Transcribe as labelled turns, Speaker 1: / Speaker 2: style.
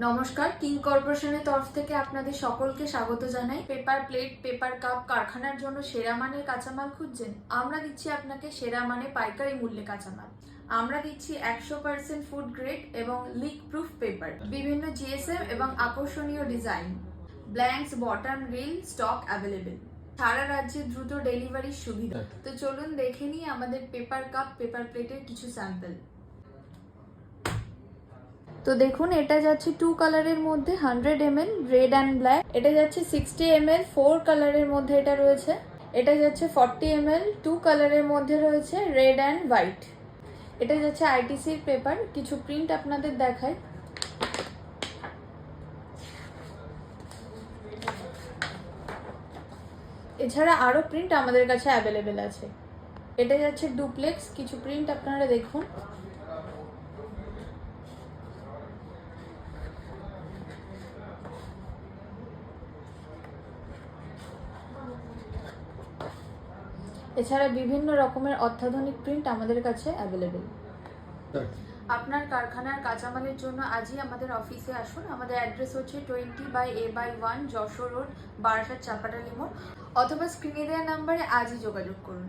Speaker 1: নমস্কার, কিং কর্পোরেশনের তরফ থেকে আপনাদের সকলকে স্বাগত জানাই। পেপার প্লেট, পেপার কাপ কারখানার জন্য সেরা মানের কাঁচামাল খুঁজছেন? আমরা দিচ্ছি আপনাকে সেরা মানে পাইকারি মূল্যে কাঁচামাল। আমরা দিচ্ছি 100% ফুড গ্রেড এবং লিক প্রুফ পেপার, বিভিন্ন জিএসএম এবং আকর্ষণীয় design, blanks, bottom, reel stock available, সারা রাজ্যে দ্রুত ডেলিভারির সুবিধা। তো চলুন দেখে নিই আমাদের পেপার কাপ, পেপার প্লেটের কিছু স্যাম্পল। তো দেখুন, এটা যাচ্ছে 2 কালারের মধ্যে 100 ml রেড অ্যান্ড ব্ল্যাক। এটা যাচ্ছে 60 ml 4 কালারের মধ্যে এটা রয়েছে। এটা যাচ্ছে 40 ml 2 কালারের মধ্যে রয়েছে রেড অ্যান্ড হোয়াইট। এটা যাচ্ছে আইটিসির পেপার। কিছু প্রিন্ট আপনাদের দেখাই। এছাড়া আরো প্রিন্ট আমাদের কাছে অ্যাভেলেবেল আছে। এটা যাচ্ছে ডুপ্লেক্স। কিছু প্রিন্ট আপনারা দেখুন। এছাড়া বিভিন্ন রকমের অত্যাধুনিক প্রিন্ট আমাদের কাছে অ্যাভেলেবেল। আপনার কারখানার কাঁচামালের জন্য আজই আমাদের অফিসে আসুন। আমাদের অ্যাড্রেস হচ্ছে 20/A/1 যশোর রোড, বারাসাত চাপাটালি মোড়, অথবা স্ক্রিনে দেওয়া নাম্বারে আজই যোগাযোগ করুন।